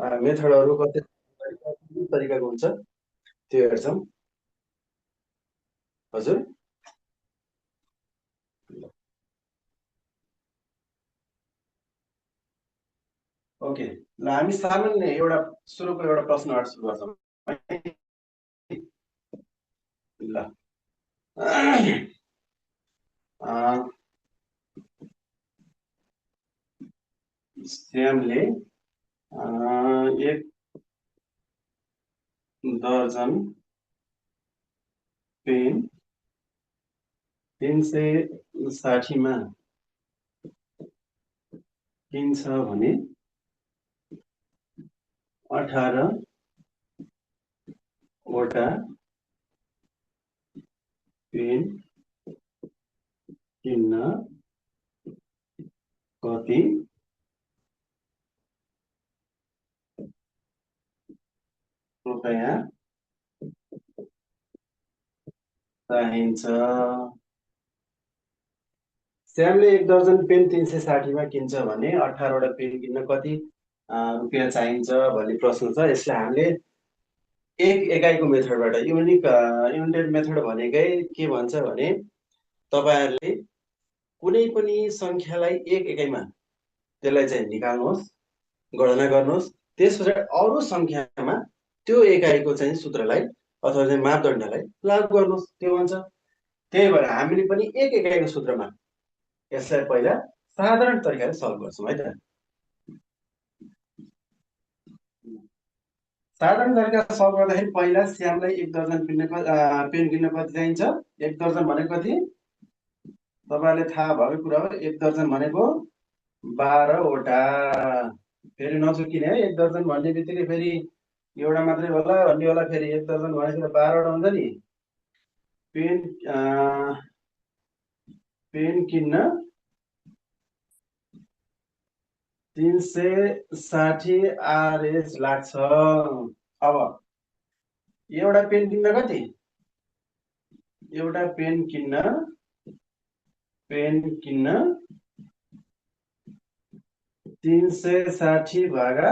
मेथडहरू कति तरिकाको हुन्छ त्यो हेर्छौँ। हजुर ओके, ल हामी सामान्य एउटा सुरुको एउटा प्रश्नबाट सुरु गर्छौँ है। ल श्यामले एक दर्जन पेन 360 मा किन्छ भने 18 वटा पेन किन्न कति रुपैयाँ चाहिन्छ? श्यामले एक दर्जन पेन 360 मा किन्छ भने 18 वटा पेन किन्न कति रुपियाँ चाहिन्छ भन्ने प्रश्न छ। यसलाई हामीले एक एकाइको मेथडबाट युनिटेड मेथड भनेकै के भन्छ भने तपाईहरुले कुनै पनि संख्यालाई एक एकाइमा त्यसलाई चाहिँ निकाल्नुहोस्, गणना गर्नुहोस्, त्यसपछि अरु संख्यामा त्यो एकाइको चाहिँ सूत्रलाई अथवा चाहिँ मापदण्डलाई लागू गर्नुहोस्, त्यो भन्छ। त्यही भएर हामीले पनि एक एकाइको सूत्रमा यसलाई पहिला साधारण तरिकाले सल्भ गर्छौं है त। साधारण तरिका सल्भ गर्दाखेरि पहिला श्यामलाई एक दर्जन पेन किन्न कति चाहिन्छ? एक दर्जन भनेको कति? तपाईहरुले थाहा भएको कुरा हो, एक दर्जन भनेको 12 वटा। फेरि नचुकिने है, एक दर्जन भन्ने बित्तिकै फेरि एउटा मात्रै होला भन्ने होला, फेरि एक दर्जन भनेको 12 वटा हुन्छ नि। पेन किन्न 360 आरएस लाग्छ। अब एउटा पेन किन्न कति? एउटा पेन किन्न 360 भागा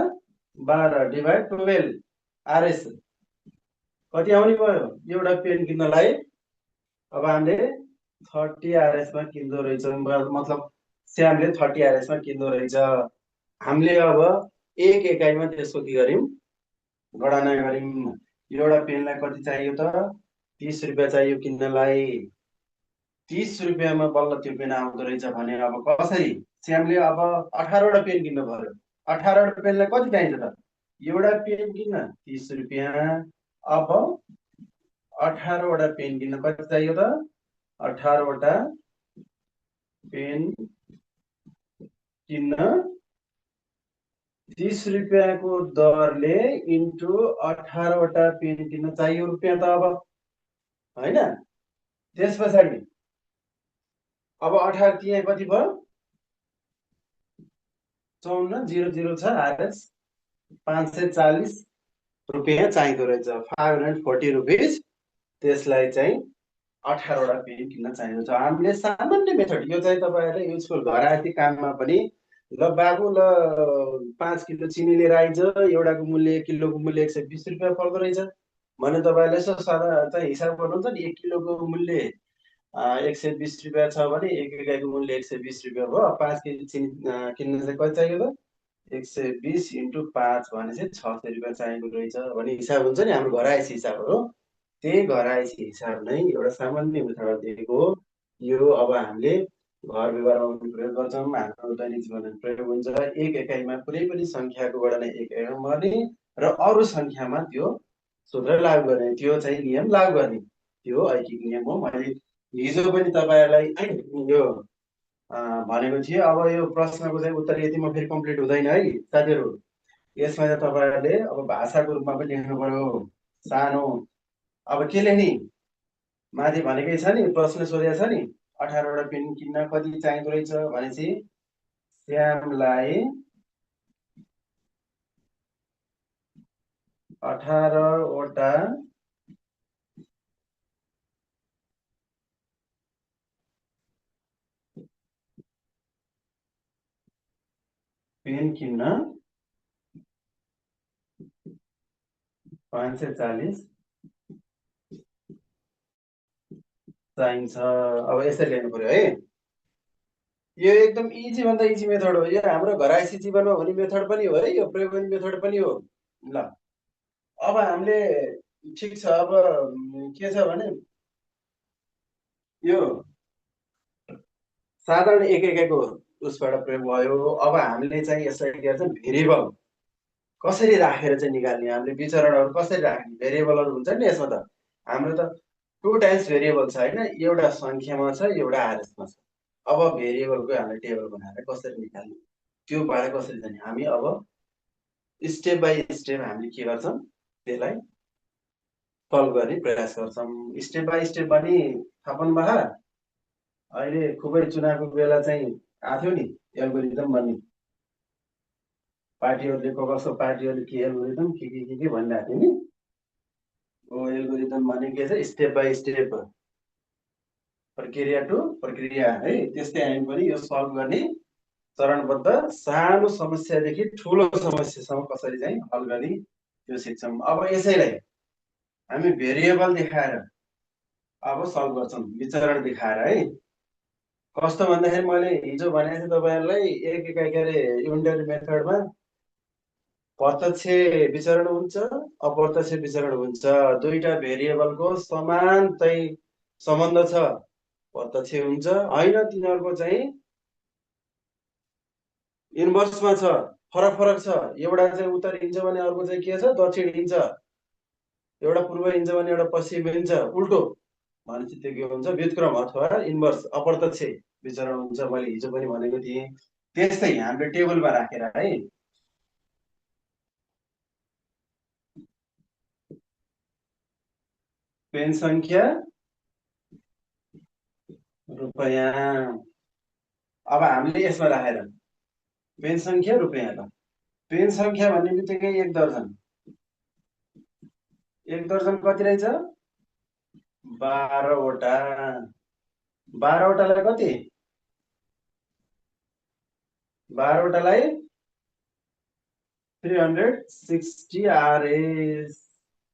12 डिभाइड 12 आरएस कति आउने भयो एउटा पेन किन्नलाई? अब हामीले 30 आरएस मा किन्दो रहेछ, मतलब श्यामले 30 आरएस मा किन्दो रहेछ। हामीले अब एक एकाइमा त्यसको के गर्यौं? गणना गर्यौं। एउटा पेनलाई कति चाहियो त? 30 रुपैयाँ चाहियो किन्नलाई। 30 रुपैयाँमा बल्ल त्यो पेन आउँदो रहेछ भने अब कसरी? श्यामले अब 18 वटा पेन किन्नु पर्यो। 18 वटा पेनलाई कति चाहिन्छ त? एउटा पेन किन्न 30 रुपैयाँ। अब 18 वटा पेन किन्न कति चाहियो त? 18 वटा पेन किन्न 30 रुपैयाँको दरले इन्टु 18 वटा पेन किन्न चाहियो रुपैयाँ त अब हैन। त्यसपछि अब 18 तिया कति भयो? 5400 छ आरएस 540 रुपैयाँ चाहिँदो रहेछ, 540 रुपीज। त्यसलाई चाहिँ 18 वटा पेन किन्न चाहिन्छ। हामीले सामान्य मेथड यो चाहिँ तपाईहरुले युजफुल घरायती काममा पनि ल बाबु ल 5 किलो चिनी लिएर आइज, एउटाको मूल्य 1 किलोको मूल्य 120 रुपैयाँ पर्दो रहेछ भने तपाईहरुले यसो सादा चाहिँ हिसाब गर्नुहुन्छ नि। 1 किलोको मूल्य 120 रुपैयाँ छ भने एक एकाइको मूल्य 120 रुपैयाँ भयो। 5 केजी चिनी किन्न चाहिँ कति चाहियो त? 120 इन्टु 5 भने चाहिँ 600 रुपैयाँ चाहिएको रहेछ भन्ने हिसाब हुन्छ नि हाम्रो घरायसी हिसाबहरु। त्यही घरायसी हिसाब नै एउटा सामान्य मेथड दिएको हो। यो अब हामीले घर व्यवहारमा पनि प्रयोग गर्छौं, हाम्रो दैनिक जीवनमा प्रयोग हुन्छ। एक एकाइमा कुनै पनि संख्याको गणना एक एकाइमा गर्ने र अरु संख्यामा त्यो सूत्र लागू गर्ने, त्यो चाहिँ नियम लागू गर्ने, त्यो ऐकिक नियम हो। मैले हिजो पनि तपाईहरुलाई यो भनेको थिएँ। अब यो प्रश्नको चाहिँ उत्तर यतिमा फेरि कम्प्लिट हुँदैन है साथीहरु। यसमा चाहिँ तपाईहरुले अब भाषाको रूपमा पनि लेख्नु पर्यो सानो। अब के लेख्ने? माथि भनेकै छ नि, प्रश्न सोधेको छ नि, 18 वटा पेन किन्न कति चाहिँदो रहेछ भनेपछि श्यामलाई 18 वटा पेन किन्न 540 चाहिन्छ। अब यसरी लेख्नु पर्यो है। यो एकदम इजी भन्दा इजी मेथड हो। यो हाम्रो घरायसी जीवनमा हुने मेथड पनि हो है, यो प्रयोग गर्ने मेथड पनि हो। ल अब हामीले ठिक छ। अब के छ भने यो साधारण एकको उसबाट प्रयोग भयो। अब हामीले चाहिँ यसलाई के भन्छ भेरिएबल कसरी राखेर चाहिँ निकाल्ने, हामीले विचरणहरू कसरी राख्ने, भेरिएबलहरू हुन्छ नि यसमा त। हाम्रो त 2 टाइप्स भेरिएबल छ होइन, एउटा सङ्ख्यामा छ एउटा आरएसमा छ। अब भेरिएबलको हामीले टेबल बनाएर कसरी निकाल्ने, त्योबाट कसरी जाने, हामी अब स्टेप बाई स्टेप हामीले के गर्छौँ त्यसलाई सल्भ गर्ने प्रयास गर्छौँ। स्टेप बाई स्टेप पनि थाहा पाउनुभयो। अहिले खुबै चुनावको बेला चाहिँ आएको थियो नि एल्गोरिदम भन्ने, पार्टीहरूले कसो पार्टीहरूले के एल्गोरिदम के भनिरहेको थियो नि। हो एल्गोरिदम भने के छ, स्टेप बाई स्टेप, प्रक्रिया टु प्रक्रिया है। त्यस्तै हामी पनि यो सल्भ गर्ने चरणबद्ध सानो समस्यादेखि ठुलो समस्यासम्म कसरी चाहिँ हल गर्ने त्यो सिक्छौँ। अब यसैलाई हामी भेरिएबल देखाएर अब सल्भ गर्छौँ, विचरण देखाएर है। कस्तो भन्दाखेरि मैले हिजो भनेको थिएँ तपाईँहरूलाई एक के अरे युनिटरी मेथडमा प्रत्यक्ष विचरण हुन्छ, अप्रत्यक्ष विचरण हुन्छ। दुईटा भेरिएबलको समान चाहिँ सम्बन्ध छ, प्रत्यक्ष हुन्छ होइन, तिनीहरूको चाहिँ इन्भर्समा छ, फरक फरक छ। एउटा चाहिँ उत्तर हिँड्छ भने अर्को चाहिँ के छ दक्षिण हिँड्छ, एउटा पूर्व हिँड्छ भने एउटा पश्चिम हिँड्छ, उल्टो भनेपछि त्यो के हुन्छ व्युत्क्रम अथवा इन्भर्स अप्रत्यक्ष विचरण हुन्छ। मैले हिजो पनि भनेको थिएँ। त्यस्तै हामीले टेबलमा राखेर है पेन संख्या रुपैयाँ। अब हामीले यसमा राखेर पेन संख्या रुपैयाँ, ल पेन संख्या भन्ने बित्तिकै 1 दर्जन, 1 दर्जन कति रहेछ 12 वटा, 12 वटालाई कति 12 वटालाई 360 आरएस।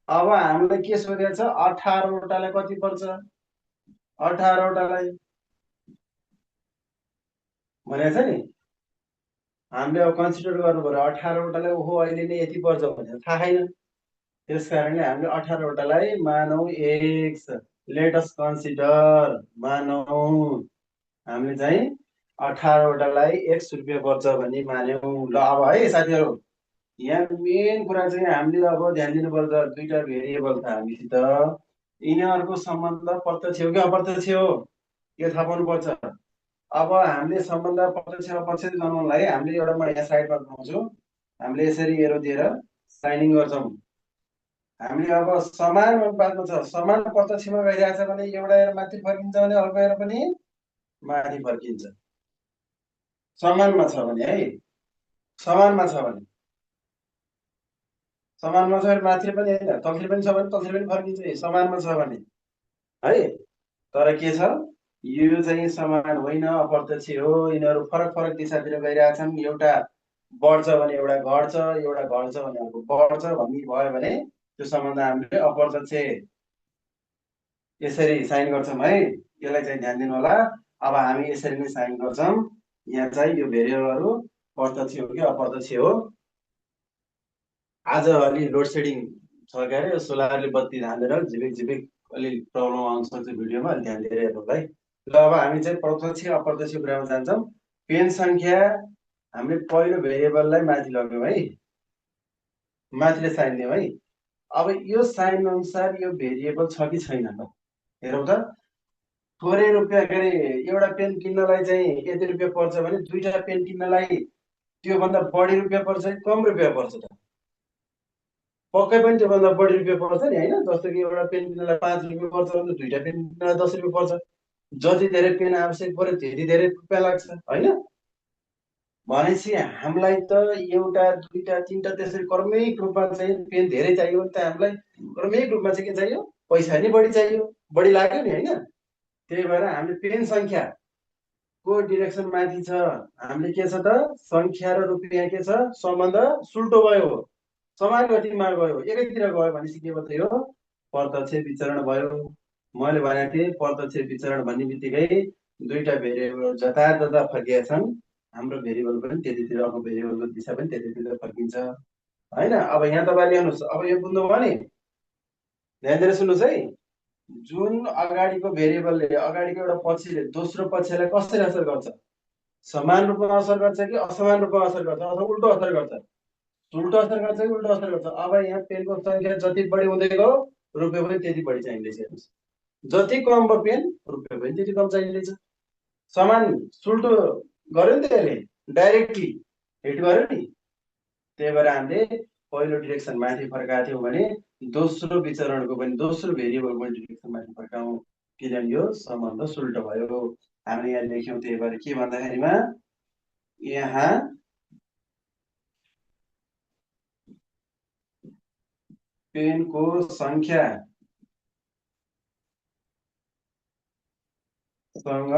अब हामीलाई के सोधेको छ 18 वटालाई कति पर्छ, 18 वटालाई भनेको छ नि। हामीले अब कन्सिडर गर्नु पर्यो 18 वटालाई ओहो अहिले नै यति पर्छ भनेर थाहा छैन। त्यस कारणले हामीले 18 वटालाई मानौ एक्स, लेट अस कन्सिडर मानौ हामीले चाहिँ 18 वटालाई एक्स रुपियाँ पर्छ भन्ने मान्यौँ। ल अब है साथीहरू यहाँ मेन कुरा चाहिँ हामीले अब ध्यान दिनुपर्छ, दुईटा भेरिएबल छ हामीसित, यिनीहरूको सम्बन्ध प्रत्यक्ष हो कि अप्रत्यक्ष हो यो थाहा पाउनुपर्छ। अब हामीले सम्बन्ध प्रत्यक्ष अप्रत्यक्ष जनाउनलाई हामीले एउटा म यहाँ साइडमा बनाउँछु, हामीले यसरी एरो दिएर साइनिङ गर्छौँ। हामीले अब समान अनुपातमा छ, समान प्रत्यक्षमा गइरहेछ भने एउटा एरो माथि फर्किन्छ भने अर्को एरो पनि माथि फर्किन्छ। समानमा छ भने है, समानमा छ भने समानमा छ भने माथि पनि होइन, तलतिर पनि छ भने तलतिर पनि फर्किन्छ समानमा छ भने है। तर के छ यो चाहिँ समान होइन, अप्रत्यक्ष हो। यिनीहरू फरक फरक दिशातिर गइरहेछन्, एउटा बढ्छ भने एउटा घट्छ, एउटा घट्छ भने अर्को बढ्छ भन्ने भयो भने त्यो सम्बन्ध हामीले अप्रत्यक्ष यसरी साइन गर्छौँ है। यसलाई चाहिँ ध्यान दिनु होला। अब हामी यसरी नै साइन गर्छौँ। यहाँ चाहिँ यो भेरिएबलहरू प्रत्यक्ष हो कि अप्रत्यक्ष हो। आज अलि लोड सेडिङ छ के अरे, सोलरले बत्ती धाँदेर झिपिक झिपिक अलि प्रब्लम आउन सक्छ भिडियोमा, अलि ध्यान दिएर हेर्नु है। ल अब हामी चाहिँ प्रत्यक्ष अप्रत्यक्ष कुरामा जान्छौँ। पेन संख्या हामीले पहिलो भेरिएबललाई माथि लग्यौँ है, माथिले साइन दियौँ है। अब यो साइन अनुसार यो भेरिएबल छ कि छैन त हेरौँ त। थोरै रुपियाँ के अरे एउटा पेन किन्नलाई चाहिँ यति रुपियाँ पर्छ भने दुईटा पेन किन्नलाई त्योभन्दा बढी रुपियाँ पर्छ कि कम रुपियाँ पर्छ त? पक्कै पनि त्योभन्दा बढी रुपियाँ पर्छ नि होइन। जस्तो कि एउटा पेन किन्नलाई 5 रुपियाँ पर्छ भने दुईटा पेन किन्नलाई 10 रुपियाँ पर्छ। जति धेरै पेन आवश्यक पर्यो त्यति धेरै रुपियाँ लाग्छ होइन। भनेपछि हामीलाई त एउटा दुईटा तिनटा त्यसरी क्रमिक रूपमा चाहिँ पेन धेरै चाहियो भने त हामीलाई क्रमिक रूपमा चाहिँ के चाहियो पैसा नि बढी चाहियो, बढी लाग्यो नि होइन। त्यही भएर हामीले पेन संख्या को डिरेक्सन माथि छ, हामीले के छ त संख्या र रुपियाँ के छ सम्बन्ध सुल्टो भयो। समान गतिमा गयो, एकैतिर गयो भनेपछि के भयो त यो प्रत्यक्ष विचरण भयो। मैले भनेको थिएँ प्रत्यक्ष विचरण भन्ने बित्तिकै दुईटा भेरिएबल जता फर्किएका छन्, हाम्रो भेरिएबल पनि त्यतितिर, अर्को भेरिएबलको दिशा पनि त्यतितिर फर्किन्छ होइन। अब यहाँ तपाईँले हेर्नुहोस्, अब यो बुझ्नुभयो नि, ध्यान दिएर सुन्नुहोस् है। जुन अगाडिको भेरिएबलले, अगाडिको एउटा पक्षले दोस्रो पक्षलाई कसरी असर गर्छ, समान रूपमा असर गर्छ कि असमान रूपमा असर गर्छ, अथवा उल्टो असर गर्छ, उल्टो असर गर्छ कि उल्टो असर गर्छ। अब यहाँ पेनको संख्या जति बढी हुँदै गयो रुपियाँ पनि त्यति बढी चाहिँदैछ। हेर्नुहोस्, जति कम भयो पेन रुपियाँ पनि त्यति कम चाहिँदैछ। समान सुल्टो गर्यो नि त, यसले डाइरेक्टली हिट गर्यो नि। त्यही भएर हामीले पहिलो डिरेक्सन माथि फर्काएको थियौँ भने दोस्रो विचरणको पनि, दोस्रो भेरिएबलको पनि डिरेक्सन माथि फर्काउँ, किनभने यो सम्बन्ध सुल्टो भयो। हामीले यहाँ लेख्यौँ, त्यही भएर के भन्दाखेरिमा यहाँ पेनको संख्या सँग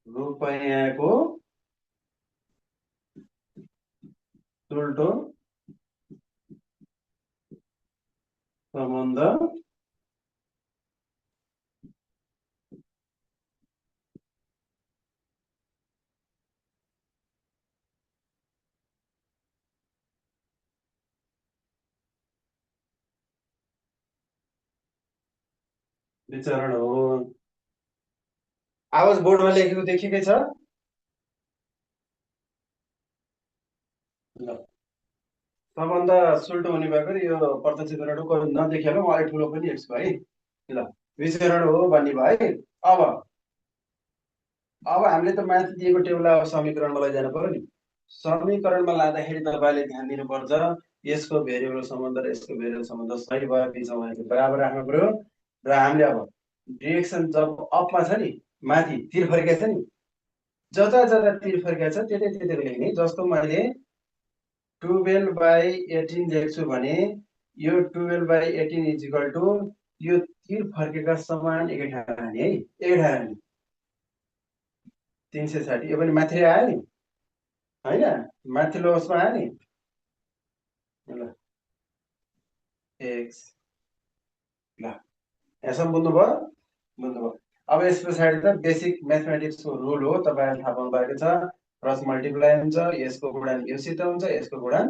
रुपैयाँको सुल्टो सम्बन्ध विचरण हो। आवाज बोर्डमा लेखेको देखिकै छ? ल, सम्बन्ध सुल्टो हुने भएकोले यो प्रत्यक्ष विचरणको नदेखियो होला, मलाई ठुलो पनि एक्सको है। ल, विचरण हो भन्ने भयो है। अब हामीले त माथि दिएको टेबल समीकरणमा लैजानु पर्यो नि। समीकरणमा लाँदाखेरि तपाईँले ध्यान दिनुपर्छ, यसको भेरिएबल सम्बन्ध र यसको भेरिएबल सम्बन्ध सही भयो बिचमा भएको बराबर राख्नु पर्यो। र हामीले अब डिरेक्सन जब अपमा छ नि, माथि तिर फर्किएको छ नि, जता जता तिर फर्किएको छ त्यतै त्यतै लेख्ने। जस्तो मैले 12/18 लेख्छु भने यो 12/18 इज इक्वल टु यो तिर फर्केका समान एकै ठाउँ राख्ने है, एकै ठाउँ राख्ने 360। यो पनि माथि आयो नि होइन, माथिल्लो उसमा आयो नि। ल एक्स, ल यहाँसम्म बुझ्नुभयो? बुझ्नुभयो। अब यस पछाडि त बेसिक म्याथमेटिक्सको रुल हो, तपाईँहरूले थाहा पाउनु भएको छ। क्रस मल्टिप्लाई हुन्छ, यसको गुणन योसित हुन्छ, यसको गुणन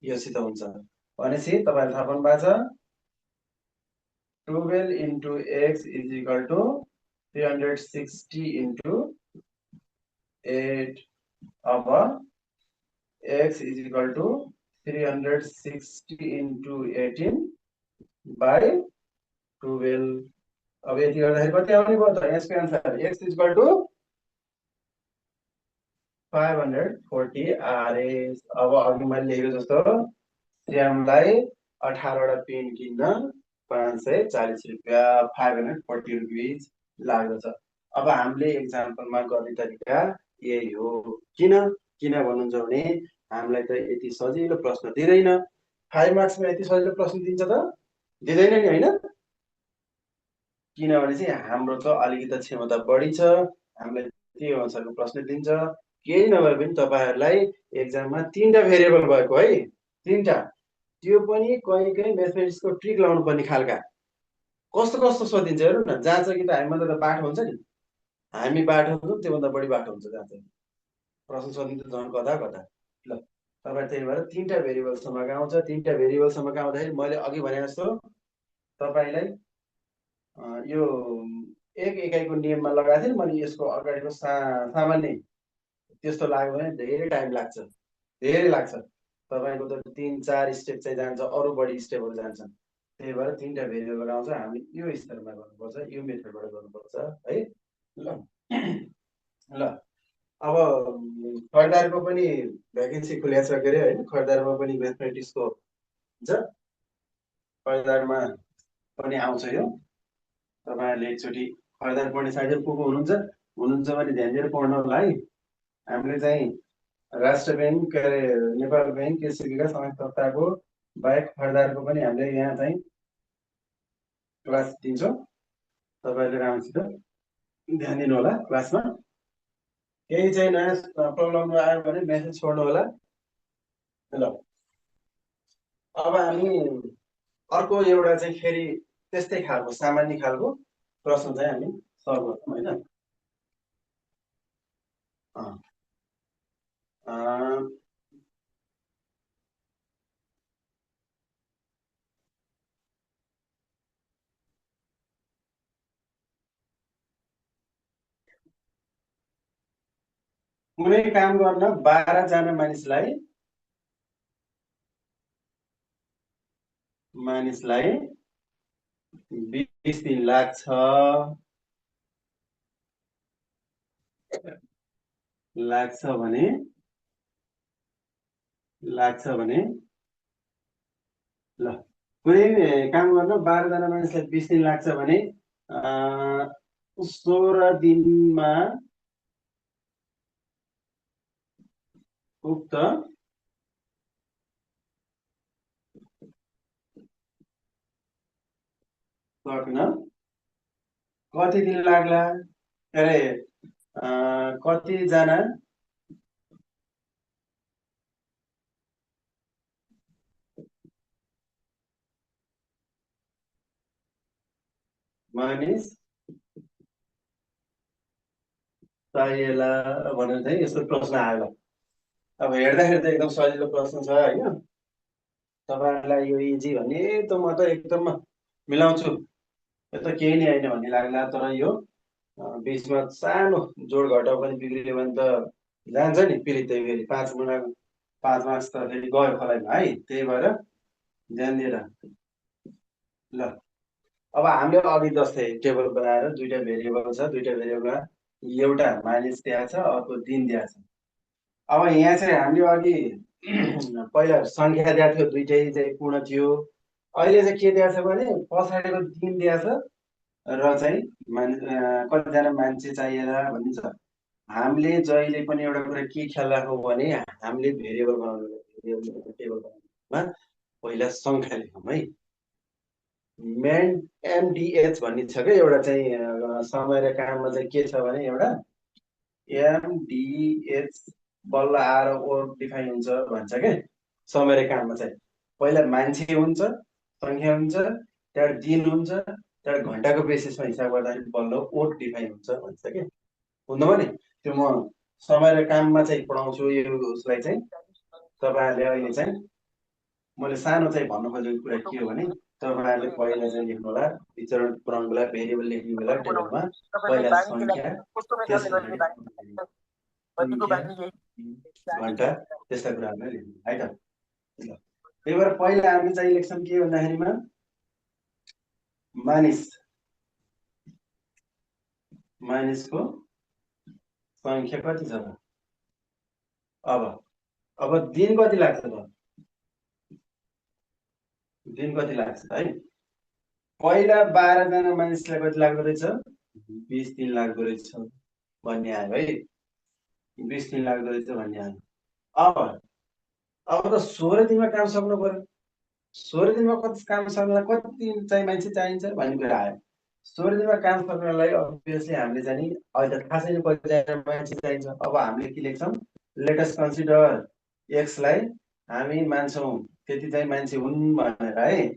योसित हुन्छ भनेपछि तपाईँहरूले थाहा पाउनु भएको छ 12 into x is equal to 360 into 8 अब x is equal to 360 into 18 by 12। अब यति गर्दाखेरि कति आउने भयो त यसको answer? x is equal to 540 RS। अब अघि मैले लेखेको जस्तो श्यामलाई 18 वटा पेन किन्न 540 रुपियाँ, 540 रुपिज लाग्दछ। अब हामीले एक्जाम्पलमा गर्ने तरिका यही हो। किन भन्नुहुन्छ भने हामीलाई त यति सजिलो प्रश्न दिँदैन। 5 मार्क्समा यति सजिलो प्रश्न दिन्छ त दिँदैन नि होइन, किनभने चाहिँ हाम्रो त अलिकति क्षमता बढी छ, हामीले त्यही अनुसारको प्रश्न दिन्छ। केही नभए पनि तपाईँहरूलाई एक्जाममा 3टा भेरिएबल भएको है, 3टा, त्यो पनि कहीँ कहीँ म्याथमेटिक्सको ट्रिक लाउनु पर्ने खालका। कस्तो कस्तो सोधिन्छ हेर्नु न। जहाँ चाहिँ कि त हामीभन्दा त बाठो हुन्छ नि, हामी बाठो हुन्छौँ, त्योभन्दा बढी बाठो हुन्छ जहाँ चाहिँ प्रश्न सोधिन्छ झन् कता कता। ल, तपाईँ त्यही भएर 3टा भेरिएबलसम्मको आउँछ। 3टा भेरिएबलसम्मको आउँदाखेरि मैले अघि भने जस्तो तपाईँलाई यो 1 इकाइको नियममा लगाएको थिएँ मैले। यसको अगाडिको सामान्य त्यस्तो लाग्यो भने धेरै टाइम लाग्छ, धेरै लाग्छ। तपाईँको त 3-4 स्टेप चाहिँ जान्छ, अरू बढी स्टेपहरू जान्छन्। त्यही भएर 3टा भेरिएबल आउँछ, हामी यो स्तरमा गर्नुपर्छ, यो मेथडबाट गर्नुपर्छ है। ल ल, अब खरिदारको पनि भ्याकेन्सी खुलेको छ के अरे होइन, खरिदारमा पनि म्याथमेटिक्सको हुन्छ, खरिदारमा पनि आउँछ यो। तपाईँहरूले एकचोटि खरिदार पढ्ने साथीहरू को हुनुहुन्छ भने ध्यान दिएर पढ्नु होला है। हामीले चाहिँ राष्ट्र ब्याङ्क के अरे नेपाल ब्याङ्क कृषि विकास समाज संस्थाको बाहेक खरिदारको पनि हामीले यहाँ चाहिँ क्लास दिन्छौँ। तपाईँहरूले राम्रोसित ध्यान दिनु होला क्लासमा। केही चाहिँ नयाँ प्रब्लम आयो भने मेसेज छोड्नु होला। ल अब हामी अर्को एउटा चाहिँ फेरि त्यस्तै खालको सामान्य खालको प्रश्न चाहिँ हामी सल्भ गर्छौँ होइन। कुनै काम गर्न 12 जना मानिसलाई 20 दिन लाग्छ भने ल कुनै काम गर्न 12 जना मानिसलाई 20 दिन लाग्छ भने 16 दिनमा उक्त सक्न कति दिन लाग्ला? अरे कतिजना मानिस चाहिएला भनेर चाहिँ यस्तो प्रश्न आयो। अब हेर्दाखेरि त एकदम सजिलो प्रश्न छ होइन। तपाईँहरूलाई यो इजी भन्ने त म त एकदम मिलाउँछु, यो त केही नै होइन भन्ने लाग्ला। तर यो बिचमा सानो जोड घटाउ पनि बिग्रियो भने त जान्छ नि पिरितै फेरि 5 मार्क्स त फेरि गयो खोलाइमा है। त्यही भएर ध्यान दिएर ल अब हामीले अघि जस्तै टेबल बनाएर दुईटा भेरिएबल छ, दुईटा भेरिएबलमा एउटा मानिस दिएको छ, अर्को दिन दिएको छ। अब यहाँ चाहिँ हामीले अघि पहिला सङ्ख्या दिएको थियो, दुइटै चाहिँ पूर्ण थियो। अहिले चाहिँ के दिएको छ भने पछाडिको दिन दिएको छ र चाहिँ कतिजना मान्छे चाहिएला भन्ने छ। हामीले जहिले पनि एउटा कुरा के ख्याल राखौँ भने हामीले भेरिएबल बनाउनु टेबल बनाउनुमा पहिला सङ्ख्या लेखौँ है। एमडिएच भन्ने छ क्या एउटा चाहिँ समय र काममा चाहिँ के छ भने एउटा एमडिएच बल्ल आएर ओर डिफाइन हुन्छ भन्छ क्या। समय र काममा चाहिँ पहिला मान्छे हुन्छ, सङ्ख्या हुन्छ, त्यहाँबाट दिन हुन्छ, त्यहाँबाट घन्टाको बेसिसमा हिसाब गर्दाखेरि बल्ल ओट डिफाइन हुन्छ भन्छ क्या। हुँदैन भने त्यो म समय र काममा चाहिँ पढाउँछु यो उसलाई चाहिँ। तपाईँहरूले अहिले चाहिँ मैले सानो चाहिँ भन्नु खोजेको कुरा के हो भने तपाईँहरूले पहिला चाहिँ लेख्नु होला विचरण पुऱ्याउनुको लागि भेरिएबल लेख्ने बेला टेबलमा पहिला सङ्ख्या, घन्टा त्यस्ता कुराहरूलाई लेख्नु है त। त्यही भएर पहिला हामी चाहिँ लेख्छौँ के भन्दाखेरिमा मानिसको सङ्ख्या कति छ त। अब दिन कति लाग्छ त, दिन कति लाग्छ है। पहिला 12 जना मानिसलाई कति लाग्दो रहेछ, 20 दिन लाग्दो रहेछ भन्ने आयो है। 20 दिन लाग्दो रहेछ भन्ने आयो। अब त 16 दिनमा काम सक्नु पर्यो। 16 दिनमा कति काम सक्नलाई कति दिन चाहिँ मान्छे चाहिन्छ भन्ने कुरा आयो। 16 दिनमा काम सक्नलाई अभियसली हामीले चाहिँ अहिले त थाहा छैन कतिजना मान्छे चाहिन्छ। अब हामीले के लेख्छौँ, लेट अस कन्सिडर एक्सलाई हामी मान्छौँ त्यति चाहिँ मान्छे हुन् भनेर है।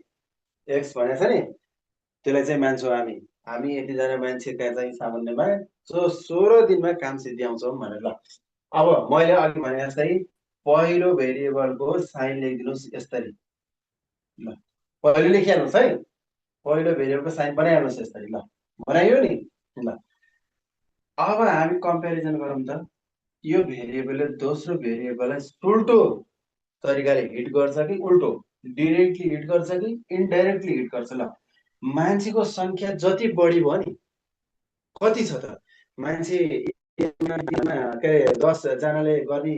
एक्स भनेको छ नि त्यसलाई चाहिँ मान्छौँ हामी यतिजना मान्छेका चाहिँ सामान्यमा 16 दिनमा काम सिद्ध्याउँछौँ भनेर। ल अब मैले अघि भने जस्तै पहिलो भेरिएबलको साइन लेखिदिनुहोस् यसरी। ल पहिलो लेखिहाल्नुहोस् है, पहिलो भेरिएबलको साइन बनाइहाल्नुहोस् यसरी। ल बनाइयो नि। ल अब हामी कम्पेरिजन गरौँ त, यो भेरिएबलले दोस्रो भेरिएबललाई उल्टो तरिकाले हिट गर्छ कि उल्टो डिरेक्टली हिट गर्छ कि इन्डाइरेक्टली हिट गर्छ। ल मान्छेको सङ्ख्या जति बढी भयो नि, कति छ त मान्छे के अरे 10 जनाले गर्ने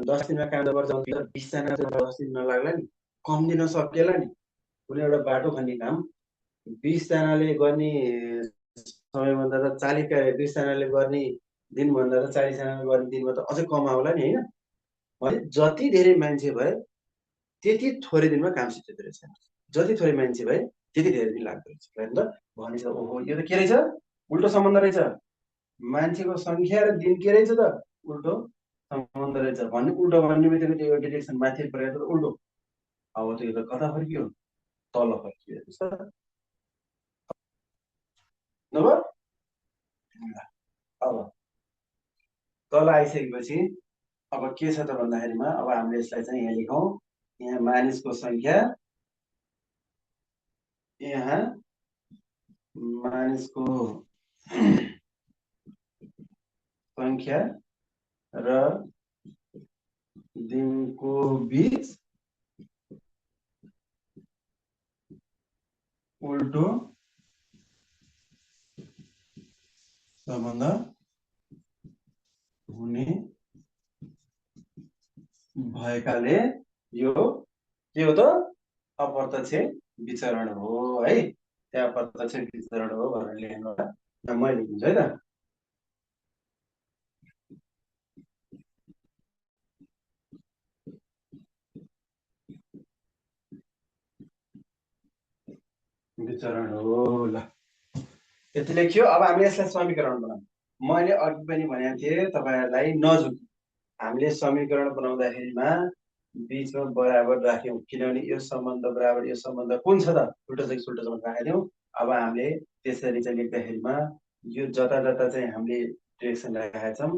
10 दिनमा काम गर्छ, 20 जना 10 दिन नलाग्ला नि, कम दिन सकिएला नि। कुनै एउटा बाटो खन्ने काम 20 जनाले गर्ने समयभन्दा त 20 जनाले गर्ने दिनभन्दा त 40 जनाले गर्ने दिनमा त अझै कम आउला नि होइन। भने जति धेरै मान्छे भए त्यति थोरै दिनमा काम सिद्धिँदो रहेछ। जति थोरै मान्छे भए त्यति धेरै दिन लाग्दो रहेछ। हेर्नु त भनेछ, ओहो यो त के रहेछ, उल्टो सम्बन्ध रहेछ। मान्छेको सङ्ख्या र दिन के रहेछ त, उल्टो सम्बन्ध रहेछ भन्ने उल्टो भन्ने बित्तिकै त्यो डिरेक्सन माथि परेको त उल्टो। अब त्यो त कता फर्कियो, तल फर्कियो हेर्नुहोस् त। नभए अब तल आइसकेपछि अब के छ त भन्दाखेरिमा अब हामीले यसलाई चाहिँ यहाँ लेखौँ, यहाँ मानिसको सङ्ख्या, यहाँ मानिसको सङ्ख्या र दिनको बीच उल्टो सम्बन्ध हुने भएकाले यो के हो त, अप्रत्यक्ष विचरण हो है। त्यहाँ अप्रत्यक्ष विचरण हो भनेर लेख्नु होला, म लेखिदिन्छु है त। विचरण हो, ल यति लेख्यो। अब हामी यसलाई समीकरण बनाऊँ। मैले अघि पनि भनेको थिएँ तपाईँहरूलाई नझुक, हामीले समीकरण बनाउँदाखेरिमा बीचमा बराबर राख्यौँ, किनभने यो सम्बन्ध बराबर यो सम्बन्ध कुन छ त, उल्टो चाहिँ सुल्टो सम्बन्ध राखेको थियौँ। अब हामीले त्यसरी चाहिँ लेख्दाखेरिमा यो जता जता चाहिँ हामीले डिरेक्सन राखेका छौँ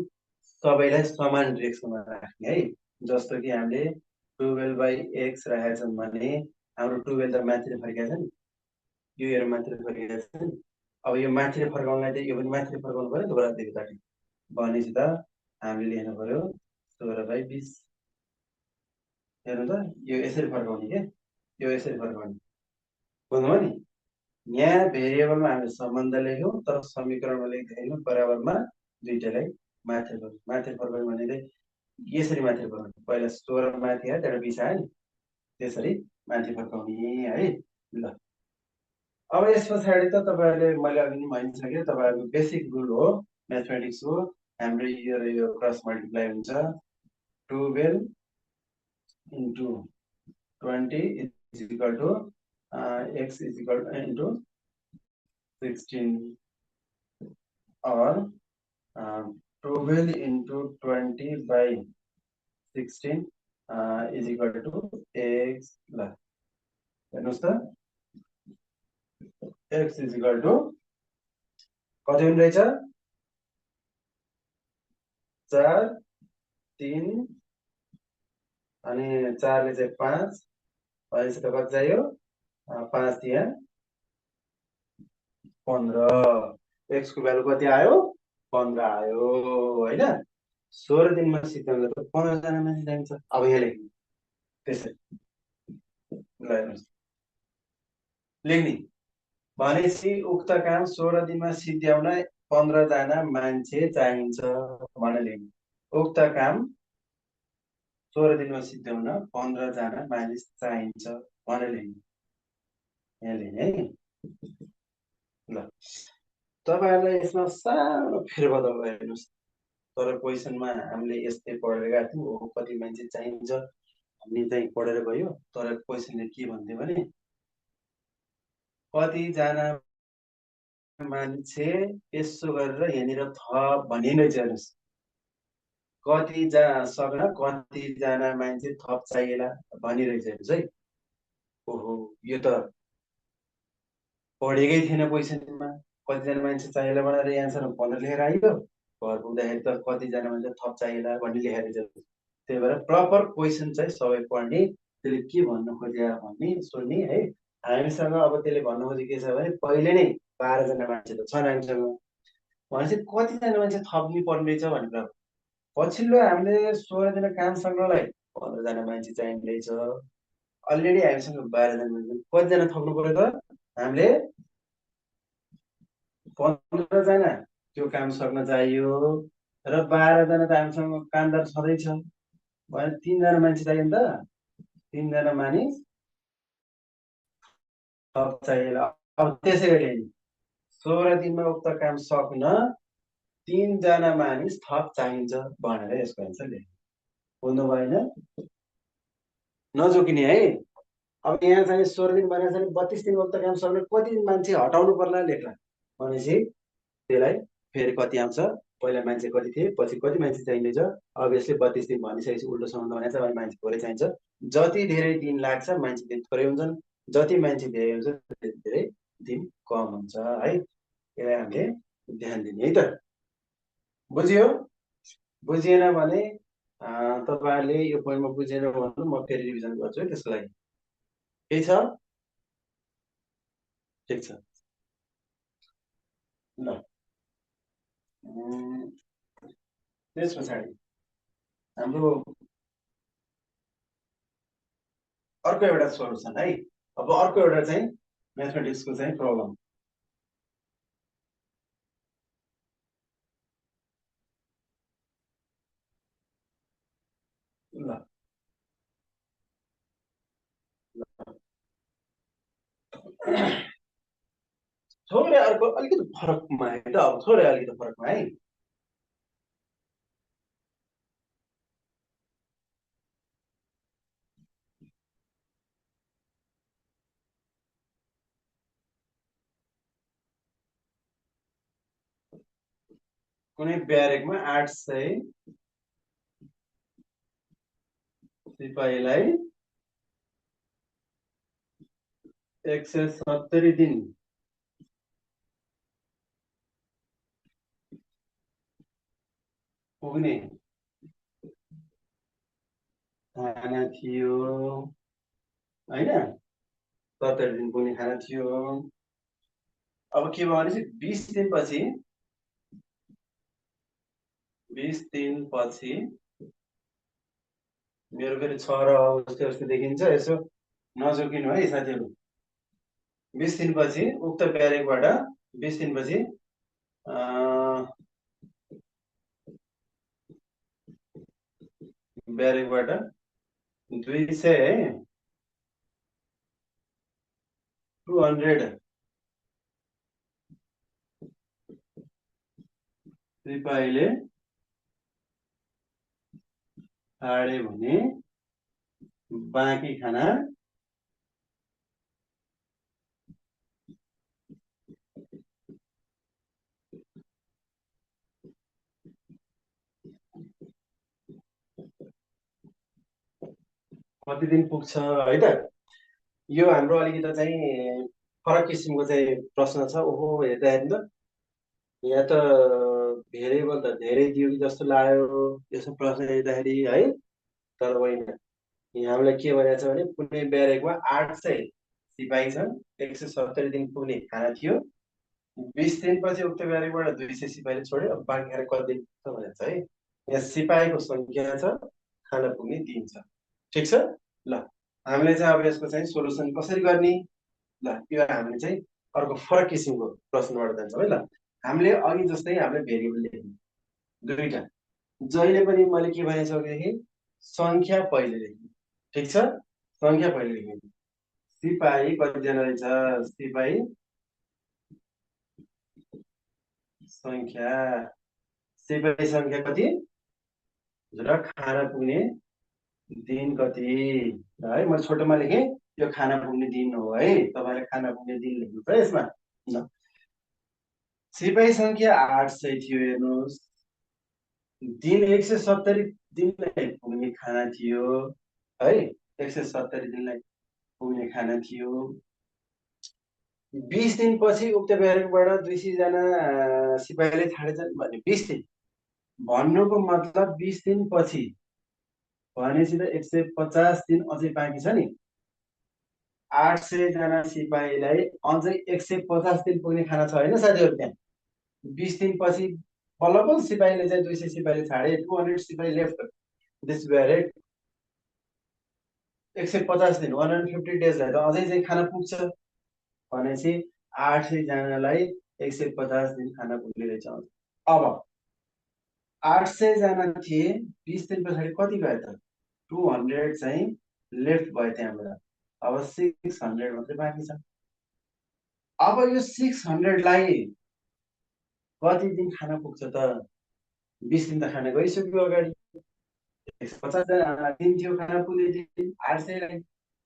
सबैलाई समान डिरेक्सनमा राख्ने है। जस्तो कि हामीले 12/x राखेका छौँ भने हाम्रो 12 त माथि फर्केको छ नि, यो हेर माथि फर्केको छ नि। अब यो माथि फर्काउनलाई चाहिँ यो पनि माथि फर्काउनु पर्यो दोबारा देख्दाखेरि, भनेपछि त हामीले लेख्नु पर्यो 16/20। हेर्नु त, यो यसरी फर्काउने के, यो यसरी फर्काउने, बुझ्नुभयो नि। यहाँ भेरिएबलमा हामीले सम्बन्ध लेख्यौँ, तर समीकरणमा लेख्दाखेरि बराबरमा दुईटालाई माथि फर्काउने भने चाहिँ यसरी माथि फर्काउने, पहिला 16 माथि आयो त्यहाँबाट 20 आयो नि, त्यसरी माथि फर्काउने है। ल अब यस पछाडि त तपाईँहरूले मैले अघि नै भनिसकेँ, तपाईँहरूको बेसिक रुल हो म्याथमेटिक्सको, हाम्रो यो क्रस मल्टिप्लाई हुन्छ। 12 into 20 is equal to x is equal to into 16, or 12 into 20 by 16 is equal to x, ल हेर्नुहोस् त, x is equal to कति हुने रहेछ, 4, 3 अनि 4 ले चाहिँ 5, भनेपछि त कति चाहियो, 5 यहाँ 15, x को भ्यालु कति आयो, 15 आयो होइन। 16 दिनमा सिद्धान्त त 15 जना मान्छे चाहिन्छ। अब यहाँ लेख्नु त्यसरी, ल हेर्नुहोस् लेख्ने भनेपछि उक्त काम 16 दिनमा सिद्ध्याउन 15 जना मान्छे चाहिन्छ भनेर लेख्ने। उक्त काम 16 दिनमा सिद्ध्याउन 15 जना मानिस चाहिन्छ भनेर लेख्ने, यहाँ लेख्ने है। ल तपाईहरुलाई यसमा सानो फेरबदल हेर्नुस्, तर क्वेशनमा हामीले यस्तै पढेर गएको थियौँ, कति मान्छे चाहिन्छ भन्ने चाहिँ पढेर गयो, तर क्वेशनले के भन्थ्यो भने कति जना मान्छे यसो गरेर यहाँनिर थप भनिरहेछ। हेर्नुस् कति सक्न कति जना मान्छे थप चाहिएला भनिरहेछ। हेर्नुस् है, ओहो यो त पढेकै थिएन क्वेशनमा, कतिजना मान्छे चाहिएला भनेर एन्सर 15 लेखेर आइयो, घर पुग्दाखेरि त कतिजना मान्छे थप चाहिएला भन्ने लेखेर जान्छ। त्यही भएर प्रपर क्वेशन चाहिँ सबै पढ्ने, त्यसले के भन्नु खोज्या भन्ने सुन्ने है। हामीसँग अब त्यसले भन्नु खोजेको के छ भने पहिले नै 12 जना मान्छे त छन् हामीसँग, भनेपछि कतिजना मान्छे थप्नु पर्ने रहेछ भनेर पछिल्लो हामीले 16 जना काम सक्नलाई 15 जना मान्छे चाहिने रहेछ। अलरेडी हामीसँग 12 जना मान्छे, कतिजना थप्नु पर्यो त, हामीले 15 जना त्यो काम सक्न चाहियो र 12 जना त हामीसँग कामदार छँदैछ भने 3 जना मान्छे चाहियो नि त, 3 जना मानिस थप चाहिएला। अब त्यसैले 16 दिनमा उक्त काम सक्न 3 जना मानिस थप चाहिन्छ भनेर यसको एन्सर लेख्नु, बुझ्नु भएन, नजोकिने है। अब यहाँ चाहिँ 16 दिन भनेको छ भने 32 दिन उक्त काम सक्न कति मान्छे हटाउनु पर्ला लेख्ला, भनेपछि त्यसलाई फेरि कति आउँछ पहिला मान्छे कति थिए, पछि कति मान्छे चाहिँदैछ। अभियसली 32 दिन भनिसकेपछि उल्टो सम्बन्ध भनेको छ भने मान्छे थोरै चाहिन्छ। जति धेरै दिन लाग्छ मान्छे दिन थोरै हुन्छन्, जति मान्छे धेरै हुन्छ त्यति धेरै दिन कम हुन्छ है। यसलाई हामीले ध्यान दिने है त। बुझ्यो? बुझिएन भने तपाईँहरूले यो पोइन्टमा बुझेन भन्नु, म फेरि रिभिजन गर्छु है त्यसको लागि। केही छ? ठिक छ ल। त्यस पछाडि हाम्रो अर्को एउटा सोल्युसन है। अब अर्को एउटा चाहिँ म्याथमेटिक्सको चाहिँ प्रब्लम। ल थोरै अर्को अलिकति फरकमा है त। अब थोरै अलिकति फरकमा है। कुनै ब्यारेकमा 800 सिपाहीलाई 170 दिन पुग्ने खाना थियो होइन, 70 दिन पुग्ने खाना थियो। अब के भयो भनेपछि 20 दिनपछि 20 दिनपछि मेरो फेरि 6 र उस्तै उस्तै देखिन्छ, यसो नजोकिनु है साथीहरू। 20 दिनपछि उक्त ब्यारेकबाट 20 दिनपछि ब्यारेकबाट 200 है 200 सिपाहीले छाडे भने बाँकी खाना कति दिन पुग्छ है त। यो हाम्रो अलिकति चाहिँ फरक किसिमको चाहिँ प्रश्न छ। ओहो हेर्दाखेरि त यहाँ त भेरिएबल त धेरै दियो कि जस्तो लाग्यो यसो प्रश्न हेर्दाखेरि है। तर होइन, यहाँ हामीलाई के भनेको छ भने कुनै ब्यारेकमा 800 सिपाही छन्, 170 दिन पुग्ने खाना थियो। 20 दिनपछि उक्त ब्यारेकबाट 200 सिपाहीले छोड्यो। अब बाँकी खाना कति दिन पुग्छ भनेको छ है। यहाँ सिपाहीको सङ्ख्या छ, खाना पुग्ने दिन छ। ठिक छ ल। हामीले चाहिँ अब यसको चाहिँ सोल्युसन कसरी गर्ने ल, यो हामीले चाहिँ अर्को फरक किसिमको प्रश्नबाट जान्छौँ है ल। हामीले अघि जस्तै हामीले भेरिएबल लेख्यौँ दुईटा। जहिले पनि मैले के भनेको छु भनेदेखि सङ्ख्या पहिले लेख्नु। ठिक छ, सङ्ख्या पहिले लेख्नु। सिपाही कतिजना रहेछ, सिपाही सङ्ख्या, सिपाही सङ्ख्या कति र खाना पुग्ने दिन कति है। मैले छोटोमा लेखेँ, यो खाना पुग्ने दिन हो है। तपाईँले खाना पुग्ने दिन लेख्नु छ यसमा ल। सिपाही सङ्ख्या 800 थियो हेर्नुहोस्, दिन 170 दिनलाई पुग्ने खाना थियो है। 170 दिनलाई पुग्ने खाना थियो। 20 दिनपछि उक्त ब्यारेकबाट 200 जना सिपाहीले छाडेछन् भने 20 दिन भन्नुको मतलब 20 दिनपछि भनेपछि त 150 दिन अझै बाँकी छ नि। 800 जना सिपाहीलाई अझै 150 दिन पुग्ने खाना छ होइन साथीहरू। त्यहाँ 20 दिनपछि बल्ल बल्ल सिपाहीले चाहिँ 200 सिपाहीले छाडे, 200 सिपाही लेफ्ट दिस ब्यारेक। 150 दिन 150 डेजलाई त अझै चाहिँ खाना पुग्छ भनेपछि 800 जनालाई 150 दिन खाना पुग्ने रहेछ। अब 800 जना थिए, 20 दिन पछाडि कति भयो त 200 चाहिँ लेफ्ट भयो त्यहाँबाट। अब 600 मात्रै बाँकी छ। अब यो 600लाई कति दिन खाना पुग्छ त 20 दिन त खाना गइसक्यो अगाडि। 150 जना दिन थियो खाना पुग्ने दिन 800लाई,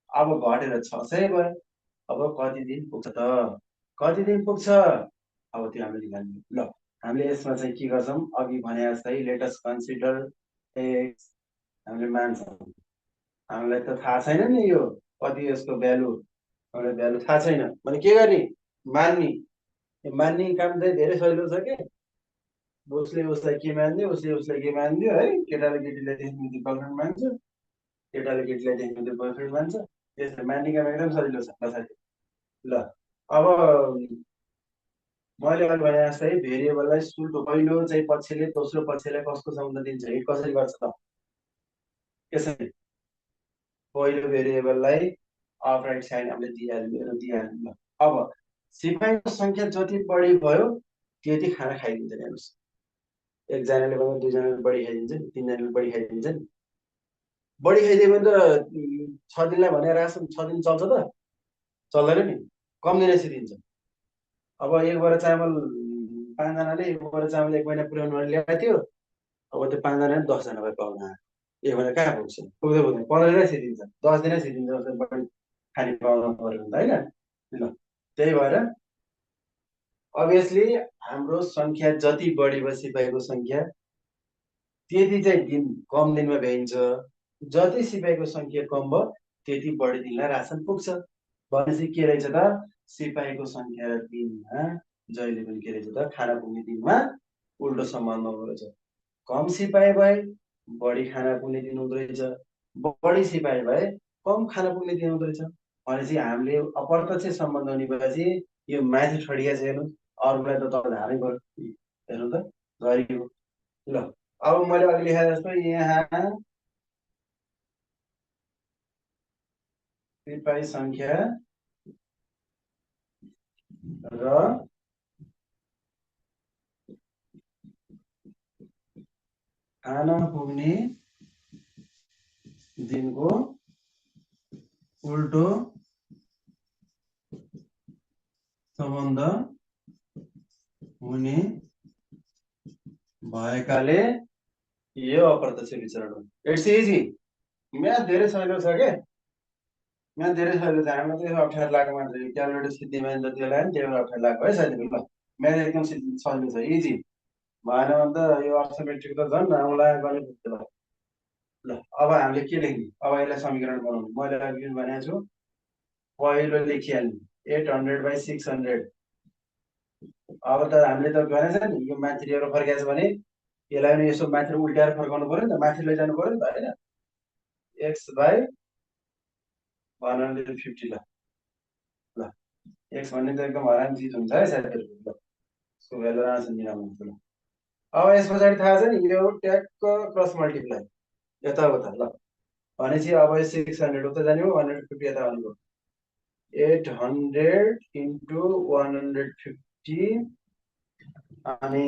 अब घटेर 600 भयो। अब कति दिन पुग्छ त, कति दिन पुग्छ अब त्यो हामीले निकाल्नु ल। हामीले यसमा चाहिँ के गर्छौँ अघि भने जस्तै लेट अस कन्सिडर एक्स हामीले मान्छौँ हामीलाई त थाहा छैन नि यो कति यसको भ्यालु हामीलाई भ्यालु थाहा छैन भने के गर्ने मान्ने मान्ने काम चाहिँ धेरै सजिलो छ के उसले उसलाई के मान्दियो उसले उसलाई के मान्दियो है केटाले केटीलाई त्यसपछि गर्लफ्रेन्ड मान्छ केटाले केटीलाई त्यसपछि बोयफ्रेन्ड मान्छ त्यसले मान्ने काम एकदम सजिलो छ ल साथी ल अब मैले अघि भने जस्तै भेरिएबललाई सुल्टो पहिलो चाहिँ पक्षले दोस्रो पक्षलाई कसको सम्बन्ध दिन्छ हिट कसरी गर्छ त यसरी पहिलो भेरिएबललाई अपराइट साइन हामीले दिइहाल्यौँ ल अब सिपाहीको सङ्ख्या जति बढी भयो त्यति खाना खाइदिन्छ नि हेर्नुहोस् एकजनाले भन्दा दुईजनाले बढी खाइदिन्छ नि तिनजनाले बढी खाइदिन्छ नि बढी खाइदियो भने त 6 दिनलाई भने रासन 6 दिन चल्छ त चल्दैन नि कम दिन सिदिन्छ अब एक बोरा चामल 5 जनाले एक बोरा चामल 1 महिना पुर्याउनु ल्याएको थियो अब त्यो 5 जना 10 जना भए पाउन आयो एक महिना कहाँ पुग्छ पुग्दै पुग्दैन 15 दिनै सिदिन्छ 10 दिनै सिदिन्छ बढी खाने पाउनु पर्यो भने होइन ल त्यही भएर अभियसली हाम्रो सङ्ख्या जति बढी सिपाहीको सङ्ख्या त्यति चाहिँ दिन कम दिनमा भ्याइन्छ जति सिपाहीको सङ्ख्या कम भयो त्यति बढी दिनलाई रासन पुग्छ भनेपछि के रहेछ त सिपाहीको सङ्ख्या र दिनमा जहिले पनि के रहेछ त खाना पुग्ने दिनमा उल्टो सम्बन्ध हुँदो रहेछ कम सिपाही भए बढी खाना पुग्ने दिन हुँदो रहेछ बढी सिपाही भए कम खाना पुग्ने दिन हुँदो रहेछ भनेपछि हामीले अप्रत्यक्ष सम्बन्ध हुने भएपछि यो माथि ठडिया छ हेर्नु अरूलाई त तपाईँ धारै गर्नु हेर्नु त झरियो ल अब मैले अघि लेखाए जस्तो यहाँ सिपाही सङ्ख्या र खाना पुग्ने दिनको उल्टो सम्बन्ध हुने भएकाले यो अप्रत्यक्ष विचरण हो इट्स इजी म्याथ धेरै सजिलो छ के म्याथ धेरै सजिलो छ हामीलाई चाहिँ 18 लाख मात्र क्यालकुलेटर सिद्धिमा जति लाग्यो नि त्यही 18 लाख है साथीहरू ल म्याथ एकदम सजिलो छ इजी भएन भने त यो अर्थमेट्रिक त झन् आउँला गर्ने पुग्छ ल अब हामीले के लेख्ने अब यसलाई समीकरण बनाउनु मैले अघि भनेको छु पहिलो लेखिहाल्ने 800/600 अब त हामीले त भनेको छ नि यो माथि लिएर फर्काएको छ भने यसलाई पनि यसो माथि उल्टाएर फर्काउनु पर्यो नि त माथि लैजानु पर्यो नि त होइन x/150 ल ल x भन्ने त एकदम हराम चिज हुन्छ है साथीहरू ल यसको भ्यालु राम्रोसँग मिलाउनु ल अब यस पछाडि थाहा छ नि यो ट्याक्क क्रस मल्टिप्लाई यताउता ल भनेपछि अब 600 उता जाने हो 150 यता आउनु 800 × 150 अनि